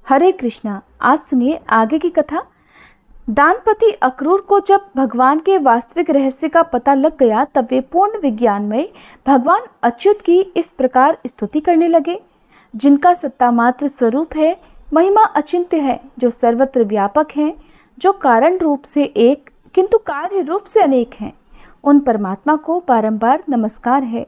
हरे कृष्णा। आज सुनिए आगे की कथा। दानपति अक्रूर को जब भगवान के वास्तविक रहस्य का पता लग गया तब वे पूर्ण विज्ञान में भगवान अच्युत की इस प्रकार स्तुति करने लगे, जिनका सत्ता मात्र स्वरूप है, महिमा अचिंत्य है, जो सर्वत्र व्यापक हैं, जो कारण रूप से एक किंतु कार्य रूप से अनेक हैं। उन परमात्मा को बारंबार नमस्कार है।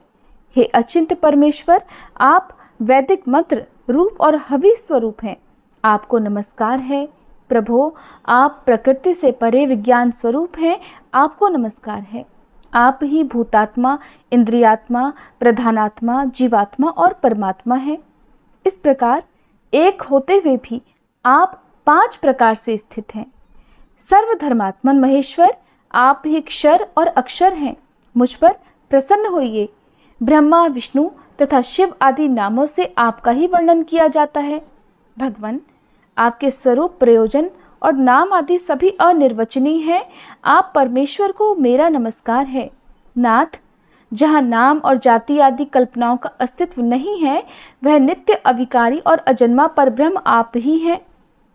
हे अचिंत्य परमेश्वर, आप वैदिक मंत्र रूप और हवि स्वरूप हैं। आपको नमस्कार है। प्रभो, आप प्रकृति से परे विज्ञान स्वरूप हैं। आपको नमस्कार है। आप ही भूतात्मा, इंद्रियात्मा, प्रधानात्मा, जीवात्मा और परमात्मा हैं। इस प्रकार एक होते हुए भी आप 5 प्रकार से स्थित हैं। सर्वधर्मात्मन महेश्वर, आप ही क्षर और अक्षर हैं। मुझ पर प्रसन्न होइए। ब्रह्मा, विष्णु तथा शिव आदि नामों से आपका ही वर्णन किया जाता है। भगवान, आपके स्वरूप, प्रयोजन और नाम आदि सभी अनिर्वचनीय हैं। आप परमेश्वर को मेरा नमस्कार है। नाथ, जहाँ नाम और जाति आदि कल्पनाओं का अस्तित्व नहीं है, वह नित्य अविकारी और अजन्मा परब्रह्म आप ही हैं।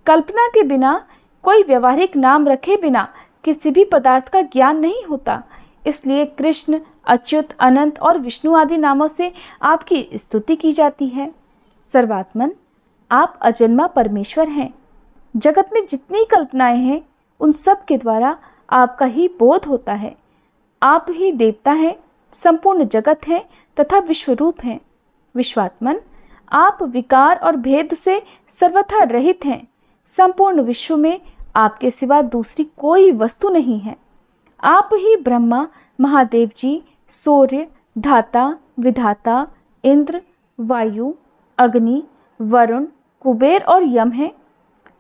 कल्पना के बिना, कोई व्यवहारिक नाम रखे बिना किसी भी पदार्थ का ज्ञान नहीं होता। इसलिए कृष्ण, अच्युत, अनंत और विष्णु आदि नामों से आपकी स्तुति की जाती है। सर्वात्मन, आप अजन्मा परमेश्वर हैं। जगत में जितनी कल्पनाएं हैं, उन सब के द्वारा आपका ही बोध होता है। आप ही देवता हैं, संपूर्ण जगत हैं तथा विश्वरूप हैं। विश्वात्मन, आप विकार और भेद से सर्वथा रहित हैं। संपूर्ण विश्व में आपके सिवा दूसरी कोई वस्तु नहीं है। आप ही ब्रह्मा, महादेव जी, सूर्य, धाता, विधाता, इंद्र, वायु, अग्नि, वरुण, कुबेर और यम हैं।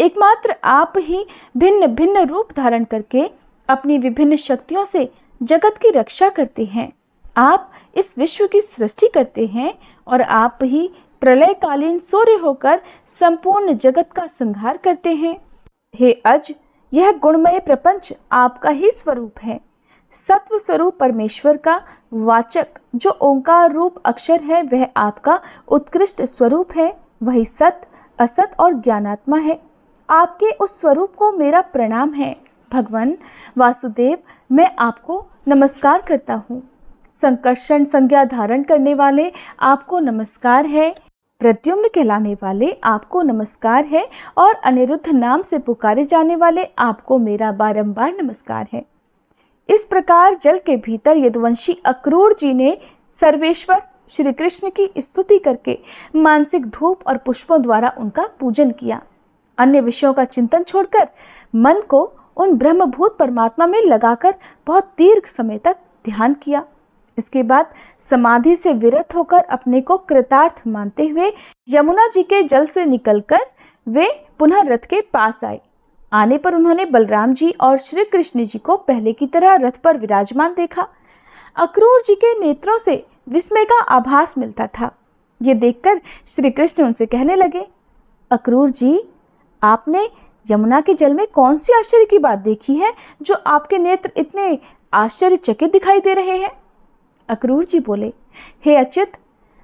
एकमात्र आप ही भिन्न भिन्न रूप धारण करके अपनी विभिन्न शक्तियों से जगत की रक्षा करते हैं। आप इस विश्व की सृष्टि करते हैं और आप ही प्रलयकालीन सूर्य होकर संपूर्ण जगत का संहार करते हैं। हे अज, यह गुणमय प्रपंच आपका ही स्वरूप है। सत्व स्वरूप परमेश्वर का वाचक जो ओंकार रूप अक्षर है, वह आपका उत्कृष्ट स्वरूप है। वही सत, असत और ज्ञानात्मा है। आपके उस स्वरूप को मेरा प्रणाम है। भगवान वासुदेव, मैं आपको नमस्कार करता हूँ। संकर्षण संज्ञा धारण करने वाले आपको नमस्कार है। प्रद्युम्न कहलाने वाले आपको नमस्कार है और अनिरुद्ध नाम से पुकारे जाने वाले आपको मेरा बारंबार नमस्कार है। इस प्रकार जल के भीतर यदुवंशी अक्रूर जी ने सर्वेश्वर श्री कृष्ण की स्तुति करके मानसिक धूप और पुष्पों द्वारा उनका पूजन किया। अन्य विषयों का चिंतन छोड़कर मन को उन ब्रह्मभूत परमात्मा में लगाकर बहुत दीर्घ समय तक ध्यान किया। इसके बाद समाधि से विरत होकर अपने को कृतार्थ मानते हुए यमुना जी के जल से निकलकर वे पुनः रथ के पास आए। आने पर उन्होंने बलराम जी और श्री कृष्ण जी को पहले की तरह रथ पर विराजमान देखा। अक्रूर जी के नेत्रों से विस्मय का आभास मिलता था। ये देखकर श्री कृष्ण उनसे कहने लगे, अक्रूर जी, आपने यमुना के जल में कौन सी आश्चर्य की बात देखी है जो आपके नेत्र इतने आश्चर्यचकित दिखाई दे रहे हैं? अक्रूर जी बोले, हे अच्युत,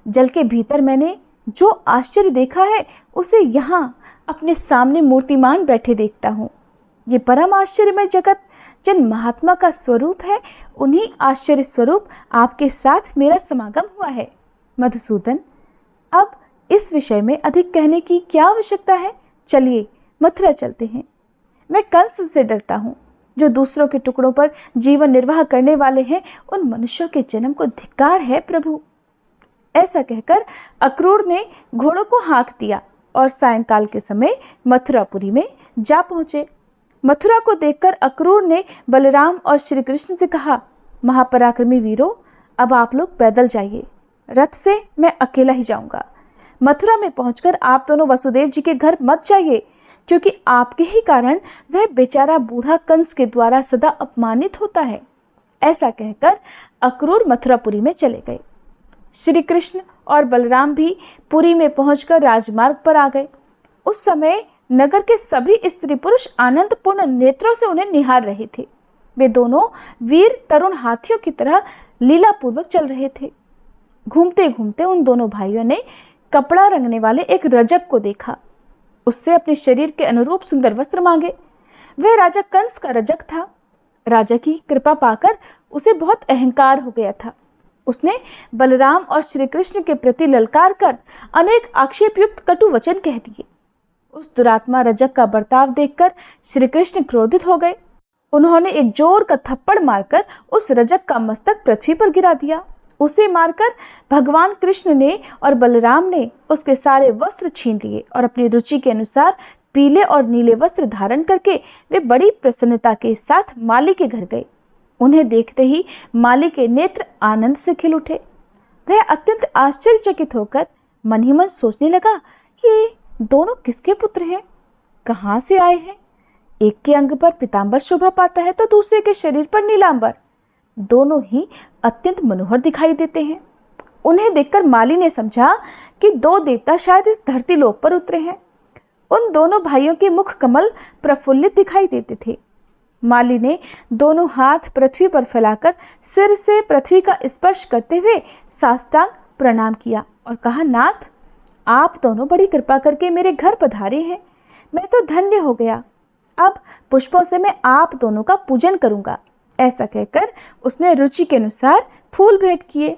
जल के भीतर मैंने जो आश्चर्य देखा है उसे यहाँ अपने सामने मूर्तिमान बैठे देखता हूँ। ये परम आश्चर्यमय जगत जिन महात्मा का स्वरूप है, उन्हीं आश्चर्य स्वरूप आपके साथ मेरा समागम हुआ है। मधुसूदन, अब इस विषय में अधिक कहने की क्या आवश्यकता है? चलिए मथुरा चलते हैं। मैं कंस से डरता हूँ, जो दूसरों के टुकड़ों पर जीवन निर्वाह करने वाले हैं। उन मनुष्यों के जन्म को धिक्कार है प्रभु। ऐसा कहकर अक्रूर ने घोड़ों को हाँक दिया और सायंकाल के समय मथुरापुरी में जा पहुंचे। मथुरा को देखकर अक्रूर ने बलराम और श्री कृष्ण से कहा, महापराक्रमी वीरों, अब आप लोग पैदल जाइए, रथ से मैं अकेला ही जाऊंगा। मथुरा में पहुंचकर आप दोनों वसुदेव जी के घर मत जाइए, क्योंकि आपके ही कारण वह बेचारा बूढ़ा कंस के द्वारा सदा अपमानित होता है। ऐसा कहकर अक्रूर मथुरापुरी में चले गए। श्री कृष्ण और बलराम भी पुरी में पहुंचकर राजमार्ग पर आ गए। उस समय नगर के सभी स्त्री पुरुष आनंदपूर्ण नेत्रों से उन्हें निहार रहे थे। वे दोनों वीर तरुण हाथियों की तरह लीलापूर्वक चल रहे थे। घूमते घूमते उन दोनों भाइयों ने कपड़ा रंगने वाले एक रजक को देखा। उससे अपने शरीर के अनुरूप सुंदर वस्त्र मांगे। वह राजा कंस का रजक था। राजा की कृपा पाकर उसे बहुत अहंकार हो गया था। उसने बलराम और श्री कृष्ण के प्रति ललकार कर अनेक आक्षेपयुक्त कटु वचन कह दिए। उस दुरात्मा रजक का बर्ताव देखकर श्री कृष्ण क्रोधित हो गए। उन्होंने एक जोर का थप्पड़ मारकर उस रजक का मस्तक पृथ्वी पर गिरा दिया। उसे मारकर भगवान कृष्ण ने और बलराम ने उसके सारे वस्त्र छीन लिए और अपनी रुचि के अनुसार पीले और नीले वस्त्र धारण करके वे बड़ी प्रसन्नता के साथ माली के घर गए। उन्हें देखते ही माली के नेत्र आनंद से खिल उठे। वह अत्यंत आश्चर्यचकित होकर मन ही मन सोचने लगा कि ये दोनों किसके पुत्र हैं, कहाँ से आए हैं। एक के अंग पर पीतांबर शोभा पाता है तो दूसरे के शरीर पर नीलांबर। दोनों ही अत्यंत मनोहर दिखाई देते हैं। उन्हें देखकर माली ने समझा कि दो देवता शायद इस धरती लोक पर उतरे हैं। उन दोनों भाइयों के मुख कमल प्रफुल्लित दिखाई देते थे। माली ने दोनों हाथ पृथ्वी पर फैलाकर सिर से पृथ्वी का स्पर्श करते हुए साष्टांग प्रणाम किया और कहा, नाथ, आप दोनों बड़ी कृपा करके मेरे घर पधारे हैं। मैं तो धन्य हो गया। अब पुष्पों से मैं आप दोनों का पूजन करूंगा। ऐसा कहकर उसने रुचि के अनुसार फूल भेंट किए।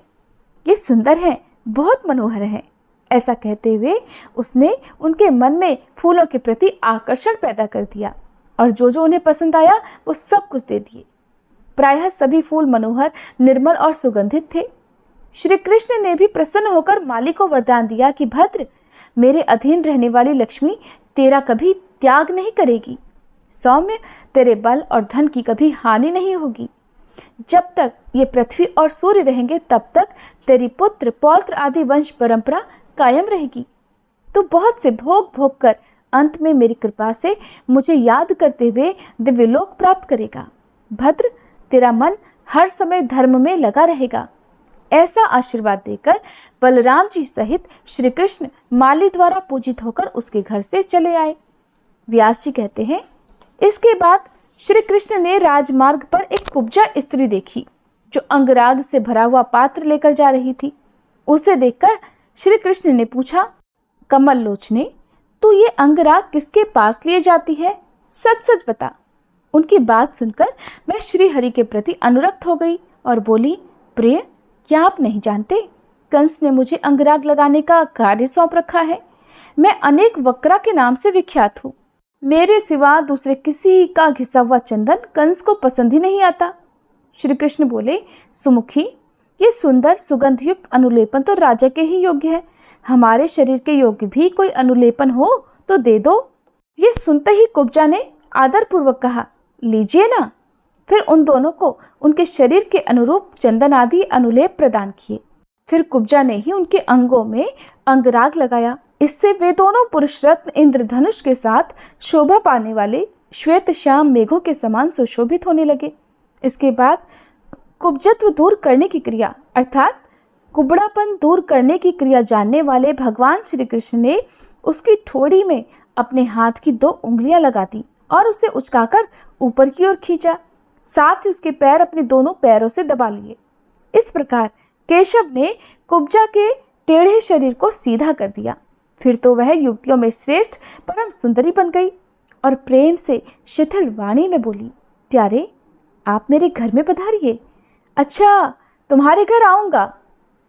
ये सुंदर हैं, बहुत मनोहर हैं। ऐसा कहते हुए उसने उनके मन में फूलों के प्रति आकर्षण पैदा कर दिया और जो जो उन्हें पसंद आया वो सब कुछ दे दिए। प्रायः सभी फूल मनोहर, निर्मल और सुगंधित थे। श्री कृष्ण ने भी प्रसन्न होकर माली को वरदान दिया कि भद्र, मेरे अधीन रहने वाली लक्ष्मी तेरा कभी त्याग नहीं करेगी। सौम्य, तेरे बल और धन की कभी हानि नहीं होगी। जब तक ये पृथ्वी और सूर्य रहेंगे तब तक तेरी पुत्र पौत्र आदि वंश परंपरा कायम रहेगी। तू बहुत से भोग भोग कर अंत में मेरी कृपा से मुझे याद करते हुए दिव्यलोक प्राप्त करेगा। भद्र, तेरा मन हर समय धर्म में लगा रहेगा। ऐसा आशीर्वाद देकर बलराम जी सहित श्री कृष्ण माली द्वारा पूजित होकर उसके घर से चले आए। व्यास जी कहते हैं, इसके बाद श्री कृष्ण ने राजमार्ग पर एक कुब्जा स्त्री देखी जो अंगराग से भरा हुआ पात्र लेकर जा रही थी। उसे देखकर श्री कृष्ण ने पूछा, कमल लोचने, तू ये अंगराग किसके पास लिए जाती है? सच सच बता। उनकी बात सुनकर मैं श्री हरि के प्रति अनुरक्त हो गई और बोली, प्रिय, क्या आप नहीं जानते, कंस ने मुझे अंगराग लगाने का कार्य सौंप रखा है। मैं अनेक वक्रा के नाम से विख्यात हूँ। मेरे सिवा दूसरे किसी का घिसा हुआ चंदन कंस को पसंद ही नहीं आता। श्री कृष्ण बोले, सुमुखी, ये सुंदर सुगंधयुक्त अनुलेपन तो राजा के ही योग्य है। हमारे शरीर के योग्य भी कोई अनुलेपन हो तो दे दो। ये सुनते ही कुब्जा ने आदर पूर्वक कहा, लीजिए ना। फिर उन दोनों को उनके शरीर के अनुरूप चंदन आदि अनुलेप प्रदान किए। फिर कुब्जा ने ही उनके अंगों में अंगराग लगाया। इससे वे दोनों पुरुष रत्न इंद्रधनुष के साथ शोभा पाने वाले श्वेत श्याम मेघों के समान सुशोभित होने लगे। इसके बाद कुब्जत्व दूर करने की क्रिया अर्थात कुबड़ापन दूर करने की क्रिया जानने वाले भगवान श्री कृष्ण ने उसकी ठोड़ी में अपने हाथ की 2 उंगलियां लगा दी और उसे उचकाकर ऊपर की ओर खींचा। साथ ही उसके पैर अपने दोनों पैरों से दबा लिए। इस प्रकार केशव ने कुब्जा के टेढ़े शरीर को सीधा कर दिया। फिर तो वह युवतियों में श्रेष्ठ परम सुंदरी बन गई और प्रेम से शिथिल वाणी में बोली, प्यारे, आप मेरे घर में पधारिए। अच्छा, तुम्हारे घर आऊंगा।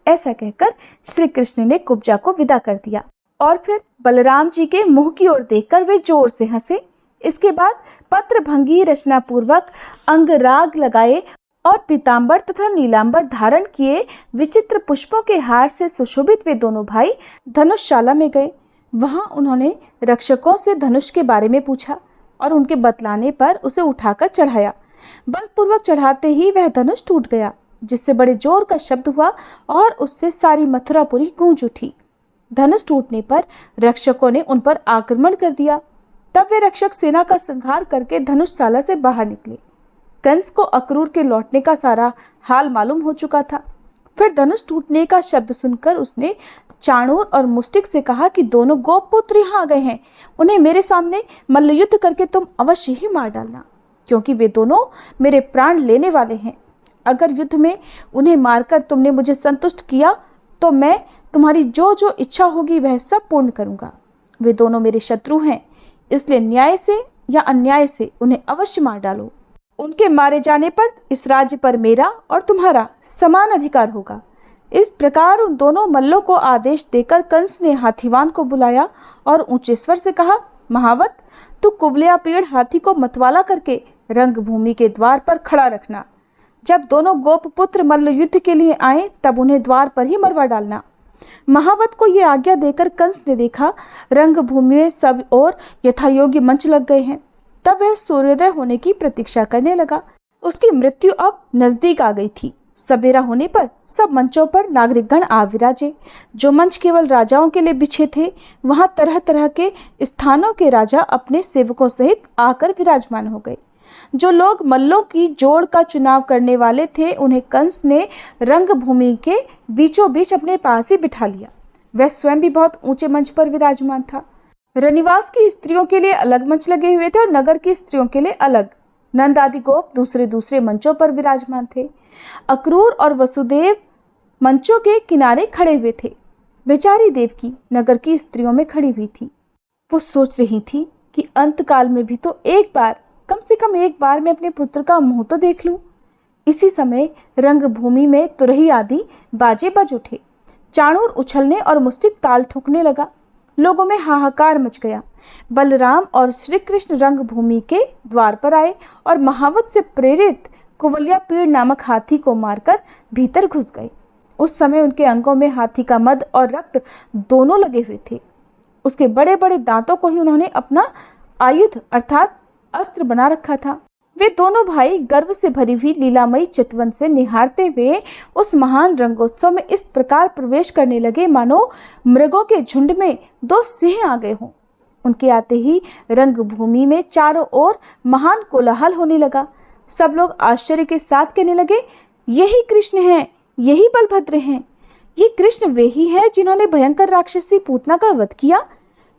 ऐसा कहकर श्री कृष्ण ने कुब्जा को विदा कर दिया और फिर बलराम जी के मुंह की ओर देखकर वे जोर से हंसे। इसके बाद पत्रभंगी रचना पूर्वक अंगराग लगाए और पीतांबर तथा नीलांबर धारण किए विचित्र पुष्पों के हार से सुशोभित वे दोनों भाई धनुषशाला में गए। वहां उन्होंने रक्षकों से धनुष के बारे में पूछा और उनके बतलाने पर उसे उठाकर चढ़ाया। बलपूर्वक चढ़ाते ही वह धनुष टूट गया, जिससे बड़े जोर का शब्द हुआ और उससे सारी मथुरापुरी गूंज उठी। धनुष टूटने पर रक्षकों ने उन पर आक्रमण कर दिया। तब वे रक्षक सेना का संहार करके धनुषशाला से बाहर निकले। कंस को अक्रूर के लौटने का सारा हाल मालूम हो चुका था। फिर धनुष टूटने का शब्द सुनकर उसने चाणूर और मुष्टिक से कहा कि दोनों गोपपुत्र यहाँ आ गए हैं, उन्हें मेरे सामने मल्लयुद्ध करके तुम अवश्य ही मार डालना, क्योंकि वे दोनों मेरे प्राण लेने वाले हैं। अगर युद्ध में उन्हें मारकर तुमने मुझे संतुष्ट किया तो मैं तुम्हारी जो जो इच्छा होगी वह सब पूर्ण करूंगा। वे दोनों मेरे शत्रु हैं, इसलिए न्याय से या अन्याय से उन्हें अवश्य मार डालो। उनके मारे जाने पर इस राज्य पर मेरा और तुम्हारा समान अधिकार होगा। इस प्रकार उन दोनों मल्लों को आदेश देकर कंस ने हाथीवान को बुलाया और ऊंचे स्वर से कहा, महावत, तू कुवलया पीड़ हाथी को मतवाला करके रंगभूमि के द्वार पर खड़ा रखना। जब दोनों गोपपुत्र मल्ल युद्ध के लिए आए तब उन्हें द्वार पर ही मरवा डालना। महावत को ये आज्ञा देकर कंस ने देखा रंगभूमि में सब और यथायोग्य मंच लग गए हैं। तब वह सूर्योदय होने की प्रतीक्षा करने लगा। उसकी मृत्यु अब नजदीक आ गई थी। सवेरा होने पर सब मंचों पर नागरिकगण आ विराजे। जो मंच केवल राजाओं के लिए बिछे थे, वहां तरह तरह के स्थानों के राजा अपने सेवकों सहित आकर विराजमान हो गए। जो लोग मल्लों की जोड़ का चुनाव करने वाले थे, उन्हें कंस ने रंगभूमि के बीचों बीच अपने पास ही बिठा लिया। वह स्वयं भी बहुत ऊंचे मंच पर विराजमान था। रनिवास की स्त्रियों के लिए अलग मंच लगे हुए थे और नगर की स्त्रियों के लिए अलग। नंद आदि गोप दूसरे दूसरे मंचों पर विराजमान थे। अक्रूर और वसुदेव मंचों के किनारे खड़े हुए थे। बेचारी देवकी नगर की स्त्रियों में खड़ी हुई थी। वो सोच रही थी कि अंतकाल में भी तो एक बार, कम से कम एक बार मैं अपने पुत्र का मुंह तो देख लूं। इसी समय रंगभूमि में तुरही आदि बाजे बज उठे। चाणूर उछलने और मुस्टिक ताल ठोकने लगा। लोगों में हाहाकार मच गया। बलराम और श्री कृष्ण रंगभूमि के द्वार पर आए और महावत से प्रेरित कुवलया पीड़ नामक हाथी को मारकर भीतर घुस गए। उस समय उनके अंगों में हाथी का मद और रक्त दोनों लगे हुए थे। उसके बड़े बड़े दांतों को ही उन्होंने अपना आयुध अर्थात अस्त्र बना रखा था। वे दोनों भाई गर्व से भरी हुई लीलामयी चितवन से निहारते हुए उस महान रंगोत्सव में इस प्रकार प्रवेश करने लगे मानो मृगों के झुंड में दो सिंह आ गए हों। उनके आते ही रंगभूमि में चारों ओर महान कोलाहल होने लगा। सब लोग आश्चर्य के साथ कहने लगे, यही कृष्ण हैं, यही बलभद्र हैं। ये कृष्ण वे ही हैं जिन्होंने भयंकर राक्षसी पूतना का वध किया,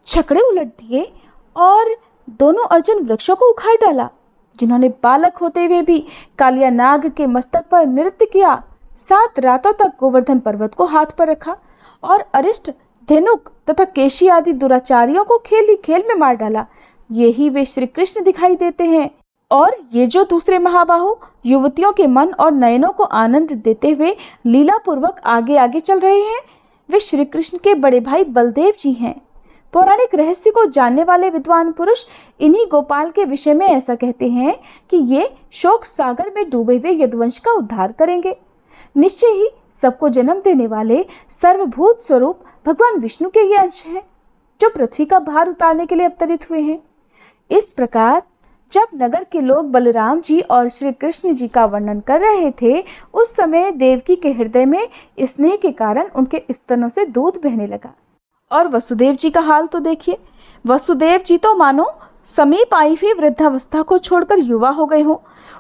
छकड़े उलट दिए और दोनों अर्जुन वृक्षों को उखाड़ डाला, जिन्होंने बालक होते हुए भी कालिया नाग के मस्तक पर नृत्य किया, 7 रातों तक गोवर्धन पर्वत को हाथ पर रखा और अरिष्ट, धेनुक तथा केशी आदि दुराचारियों को खेल ही खेल में मार डाला। यही वे श्री कृष्ण दिखाई देते हैं। और ये जो दूसरे महाबाहु युवतियों के मन और नयनों को आनंद देते हुए लीला पूर्वक आगे आगे चल रहे हैं, वे श्री कृष्ण के बड़े भाई बलदेव जी हैं। पौराणिक रहस्य को जानने वाले विद्वान पुरुष इन्हीं गोपाल के विषय में ऐसा कहते हैं कि ये शोक सागर में डूबे हुए यदुवंश का उद्धार करेंगे। निश्चय ही सबको जन्म देने वाले सर्वभूत स्वरूप भगवान विष्णु के ये अंश हैं, जो पृथ्वी का भार उतारने के लिए अवतरित हुए हैं। इस प्रकार जब नगर के लोग बलराम जी और श्री कृष्ण जी का वर्णन कर रहे थे, उस समय देवकी के हृदय में स्नेह के कारण उनके स्तनों से दूध बहने लगा। और वसुदेव जी का हाल तो देखिए। वसुदेव जी तो मानो समीप आई हुई वृद्धावस्था को छोड़कर युवा हो गए हों।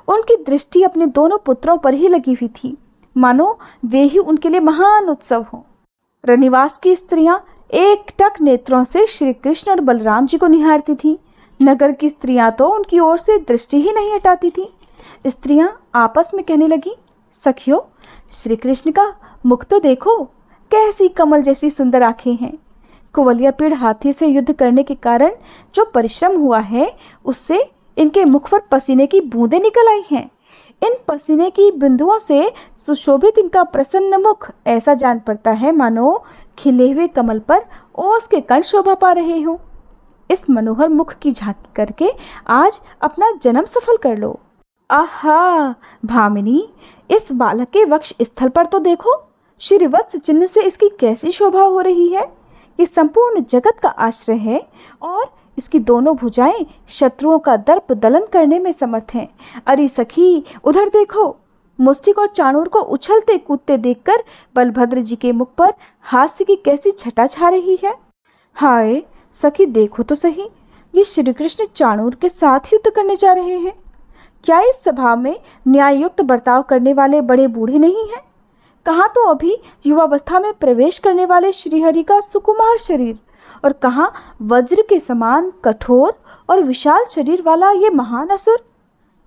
उनकी दृष्टि अपने दोनों पुत्रों पर ही लगी हुई थी, मानो वे ही उनके लिए महान उत्सव हो। रनिवास की स्त्रियां एकटक नेत्रों से श्री कृष्ण और बलराम जी को निहारती थीं। नगर की स्त्रियां तो उनकी ओर से दृष्टि ही नहीं हटाती थीं। स्त्रियां आपस में कहने लगी, सखियो, श्री कृष्ण का मुख तो देखो, कैसी कमल जैसी सुंदर आंखें हैं। कुवलया पीड़ हाथी से युद्ध करने के कारण जो परिश्रम हुआ है, उससे इनके मुख पर पसीने की बूंदें निकल आई हैं। इन पसीने की बिंदुओं से सुशोभित इनका प्रसन्न मुख ऐसा जान पड़ता है मानो खिले हुए कमल पर ओस के कण शोभा पा रहे हों। इस मनोहर मुख की झांकी करके आज अपना जन्म सफल कर लो। आहा भामिनी, इस बालक के वक्ष स्थल पर तो देखो, श्रीवत्स चिन्ह से इसकी कैसी शोभा हो रही है। ये संपूर्ण जगत का आश्रय है और इसकी दोनों भुजाएं शत्रुओं का दर्प दलन करने में समर्थ हैं। अरे सखी, उधर देखो, मुस्टिक और चाणूर को उछलते कूदते देखकर बलभद्र जी के मुख पर हास्य की कैसी छटा छा रही है। हाय सखी, देखो तो सही, ये श्री कृष्ण चाणूर के साथ युद्ध करने जा रहे हैं। क्या इस सभा में न्याययुक्त बर्ताव करने वाले बड़े बूढ़े नहीं हैं? कहाँ तो अभी युवावस्था में प्रवेश करने वाले श्रीहरि का सुकुमार शरीर, और कहाँ वज्र के समान कठोर और विशाल शरीर वाला ये महान असुर।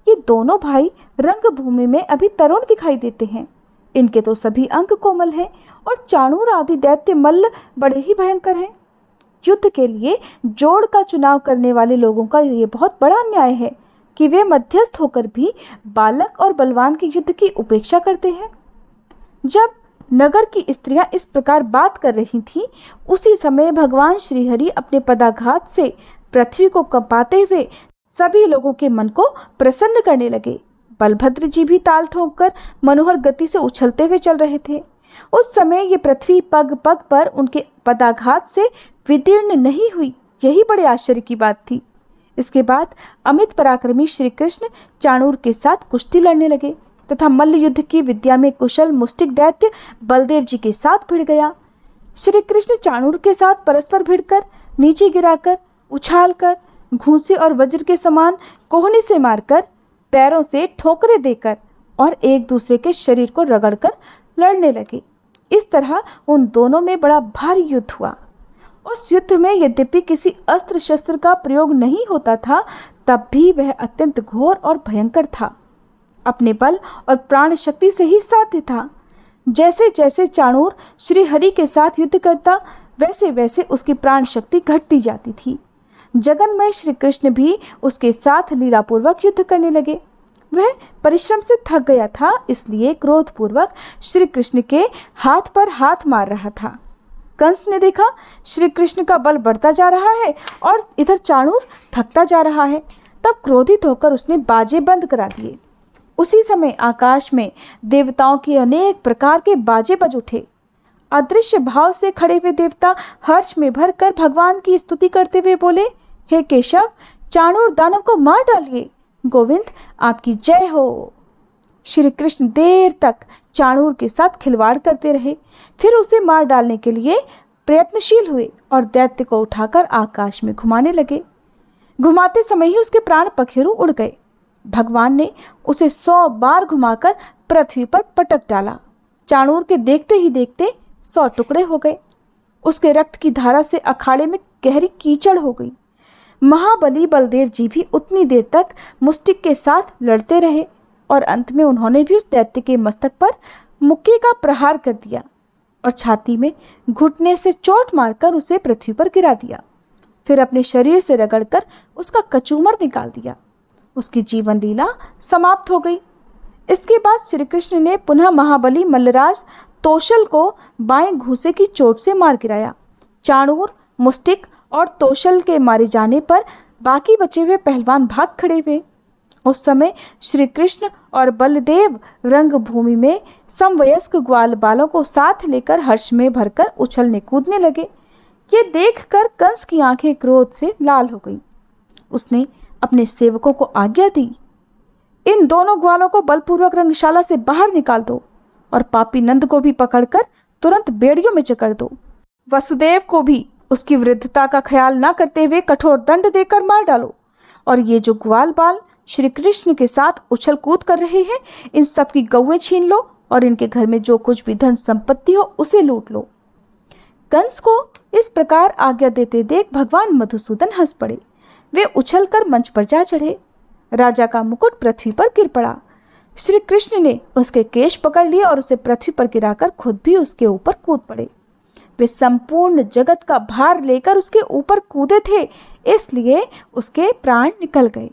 ये दोनों भाई रंगभूमि में अभी तरुण दिखाई देते हैं। इनके तो सभी अंग कोमल हैं और चाणूर आदि दैत्य मल्ल बड़े ही भयंकर हैं। युद्ध के लिए जोड़ का चुनाव करने वाले लोगों का ये बहुत बड़ा अन्याय है कि वे मध्यस्थ होकर भी बालक और बलवान के युद्ध की उपेक्षा करते हैं। जब नगर की स्त्रियां इस प्रकार बात कर रही थीं, उसी समय भगवान श्रीहरि अपने पदाघात से पृथ्वी को कंपाते हुए सभी लोगों के मन को प्रसन्न करने लगे। बलभद्र जी भी ताल ठोंककर मनोहर गति से उछलते हुए चल रहे थे। उस समय ये पृथ्वी पग पग पर उनके पदाघात से विदीर्ण नहीं हुई, यही बड़े आश्चर्य की बात थी। इसके बाद अमित पराक्रमी श्री कृष्ण चाणूर के साथ कुश्ती लड़ने लगे तथा मल्ल युद्ध की विद्या में कुशल मुष्टिक दैत्य बलदेव जी के साथ भिड़ गया। श्री कृष्ण चाणूर के साथ परस्पर भिड़कर, नीचे गिराकर, उछालकर, घूंसे और वज्र के समान कोहनी से मारकर, पैरों से ठोकरें देकर और एक दूसरे के शरीर को रगड़कर लड़ने लगे। इस तरह उन दोनों में बड़ा भारी युद्ध हुआ। उस युद्ध में यद्यपि किसी अस्त्र शस्त्र का प्रयोग नहीं होता था, तब भी वह अत्यंत घोर और भयंकर था। अपने बल और प्राण शक्ति से ही साध्य था। जैसे जैसे चाणूर श्री हरि के साथ युद्ध करता, वैसे वैसे उसकी प्राण शक्ति घटती जाती थी। जगन्मय श्री कृष्ण भी उसके साथ लीलापूर्वक युद्ध करने लगे। वह परिश्रम से थक गया था, इसलिए क्रोधपूर्वक श्री कृष्ण के हाथ पर हाथ मार रहा था। कंस ने देखा श्री कृष्ण का बल बढ़ता जा रहा है और इधर चाणूर थकता जा रहा है, तब क्रोधित होकर उसने बाजे बंद करा दिए। उसी समय आकाश में देवताओं के अनेक प्रकार के बाजे बज उठे। अदृश्य भाव से खड़े हुए देवता हर्ष में भरकर भगवान की स्तुति करते हुए बोले, हे केशव, चाणूर दानव को मार डालिए। गोविंद, आपकी जय हो। श्री कृष्ण देर तक चाणूर के साथ खिलवाड़ करते रहे, फिर उसे मार डालने के लिए प्रयत्नशील हुए और दैत्य को उठाकर आकाश में घुमाने लगे। घुमाते समय ही उसके प्राण पखेरु उड़ गए। भगवान ने उसे 100 बार घुमाकर पृथ्वी पर पटक डाला। चाणूर के देखते ही देखते 100 टुकड़े हो गए। उसके रक्त की धारा से अखाड़े में गहरी कीचड़ हो गई। महाबली बलदेव जी भी उतनी देर तक मुष्टिक के साथ लड़ते रहे और अंत में उन्होंने भी उस दैत्य के मस्तक पर मुक्के का प्रहार कर दिया और छाती में घुटने से चोट मारकर उसे पृथ्वी पर गिरा दिया। फिर अपने शरीर से रगड़कर उसका कचूमर निकाल दिया। उसकी जीवन लीला समाप्त हो गई। इसके बाद श्री कृष्ण ने पुनः महाबली मल्लराज तोशल को बाएं घूंसे की चोट से मार गिराया। चाणूर, मुष्टिक और तोशल के मारे जाने पर बाकी बचे हुए पहलवान भाग खड़े हुए। उस समय श्री कृष्ण और बलदेव रंगभूमि में समवयस्क ग्वाल बालों को साथ लेकर हर्ष में भरकर उछलने कूदने लगे। ये देखकर कंस की आंखें क्रोध से लाल हो गईं। उसने अपने सेवकों को आज्ञा दी, इन दोनों ग्वालों को बलपूर्वक रंगशाला से बाहर निकाल दो और पापी नंद को भी पकड़कर तुरंत बेड़ियों में जकड़ दो। वसुदेव को भी उसकी वृद्धता का ख्याल न करते हुए कठोर दंड देकर मार डालो और ये जो ग्वाल बाल श्री कृष्ण के साथ उछल कूद कर रहे हैं, इन सब की गौएं छीन लो और इनके घर में जो कुछ भी धन संपत्ति हो उसे लूट लो। कंस को इस प्रकार आज्ञा देते देख भगवान मधुसूदन हंस पड़े। वे उछलकर मंच पर जा चढ़े। राजा का मुकुट पृथ्वी पर गिर पड़ा। श्री कृष्ण ने उसके केश पकड़ लिए और उसे पृथ्वी पर गिराकर खुद भी उसके ऊपर कूद पड़े। वे संपूर्ण जगत का भार लेकर उसके ऊपर कूदे थे, इसलिए उसके प्राण निकल गए।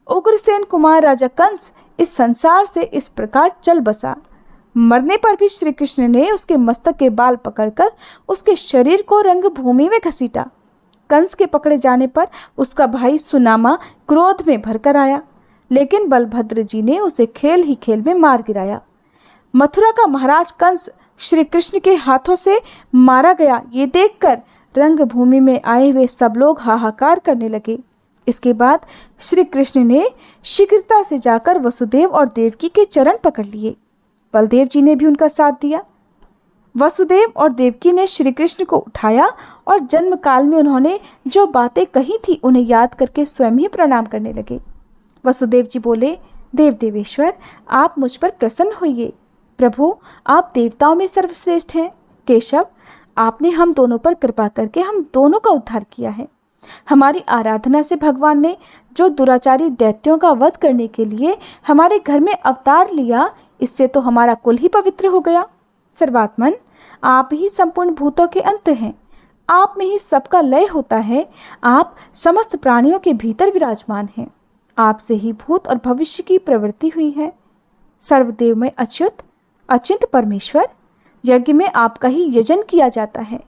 उग्रसेन कुमार राजा कंस इस संसार से इस प्रकार चल बसा। मरने पर भी श्री कृष्ण ने उसके मस्तक के बाल पकड़कर उसके शरीर को रंगभूमि में घसीटा। कंस के पकड़े जाने पर उसका भाई सुनामा क्रोध में भरकर आया, लेकिन बलभद्र जी ने उसे खेल ही खेल में मार गिराया। मथुरा का महाराज कंस श्री कृष्ण के हाथों से मारा गया, ये देखकर रंगभूमि में आए हुए सब लोग हाहाकार करने लगे। इसके बाद श्री कृष्ण ने शीघ्रता से जाकर वसुदेव और देवकी के चरण पकड़ लिए। बलदेव जी ने भी उनका साथ दिया। वसुदेव और देवकी ने श्री कृष्ण को उठाया और जन्म काल में उन्होंने जो बातें कही थी उन्हें याद करके स्वयं ही प्रणाम करने लगे। वसुदेव जी बोले, देव देवेश्वर, आप मुझ पर प्रसन्न होइए। प्रभु, आप देवताओं में सर्वश्रेष्ठ हैं। केशव, आपने हम दोनों पर कृपा करके हम दोनों का उद्धार किया है। हमारी आराधना से भगवान ने जो दुराचारी दैत्यों का वध करने के लिए हमारे घर में अवतार लिया, इससे तो हमारा कुल ही पवित्र हो गया। सर्वात्मन, आप ही संपूर्ण भूतों के अंत हैं। आप में ही सबका लय होता है। आप समस्त प्राणियों के भीतर विराजमान हैं। आपसे ही भूत और भविष्य की प्रवृत्ति हुई है। सर्वदेव में अच्युत अचिंत परमेश्वर, यज्ञ में आपका ही यजन किया जाता है।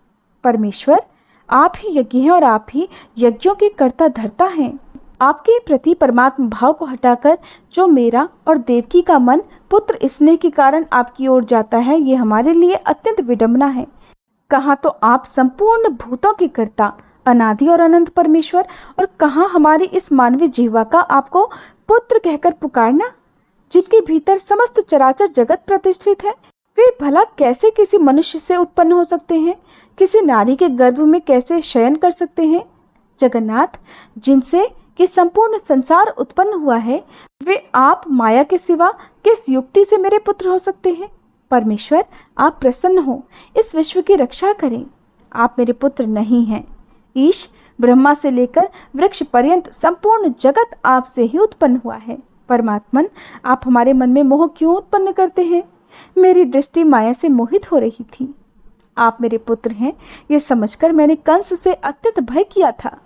परमेश्वर, आप ही यज्ञ हैं और आप ही यज्ञों के कर्ता धर्ता हैं। आपके प्रति परमात्मा भाव को हटाकर जो मेरा और देवकी का मन पुत्र स्नेह के कारण आपकी ओर जाता है, ये हमारे लिए अत्यंत विडंबना है। कहाँ तो आप संपूर्ण भूतों के कर्ता अनादि और अनंत परमेश्वर, और कहाँ हमारी इस मानवीय जीवा का आपको पुत्र कहकर पुकारना, जिनके भीतर समस्त चराचर जगत प्रतिष्ठित है। वे भला कैसे किसी मनुष्य से उत्पन्न हो सकते हैं? किसी नारी के गर्भ में कैसे शयन कर सकते हैं? जगन्नाथ, जिनसे कि संपूर्ण संसार उत्पन्न हुआ है, वे आप माया के सिवा किस युक्ति से मेरे पुत्र हो सकते हैं? परमेश्वर, आप प्रसन्न हो, इस विश्व की रक्षा करें। आप मेरे पुत्र नहीं हैं। ईश, ब्रह्मा से लेकर वृक्ष पर्यंत संपूर्ण जगत आपसे ही उत्पन्न हुआ है। परमात्मन, आप हमारे मन में मोह क्यों उत्पन्न करते हैं? मेरी दृष्टि माया से मोहित हो रही थी। आप मेरे पुत्र हैं, ये समझकर मैंने कंस से अत्यंत भय किया था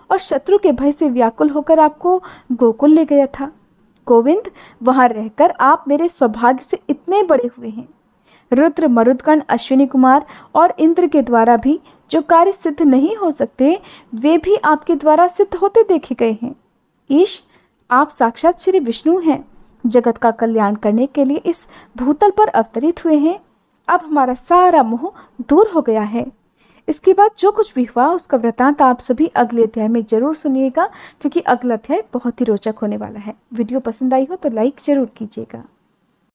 और शत्रु के भय से व्याकुल होकर आपको गोकुल ले गया था। गोविंद, वहां रहकर आप मेरे सौभाग्य से इतने बड़े हुए हैं। रुद्र, मरुदगण, अश्विनी कुमार और इंद्र के द्वारा भी जो कार्य सिद्ध नहीं हो सकते, वे भी आपके द्वारा सिद्ध होते देखे गए हैं। ईश, आप साक्षात श्री विष्णु हैं, जगत का कल्याण करने के लिए इस भूतल पर अवतरित हुए हैं। अब हमारा सारा मोह दूर हो गया है। इसके बाद जो कुछ भी हुआ उसका वृतांत आप सभी अगले अध्याय में जरूर सुनिएगा, क्योंकि अगला अध्याय बहुत ही रोचक होने वाला है। वीडियो पसंद आई हो तो लाइक जरूर कीजिएगा।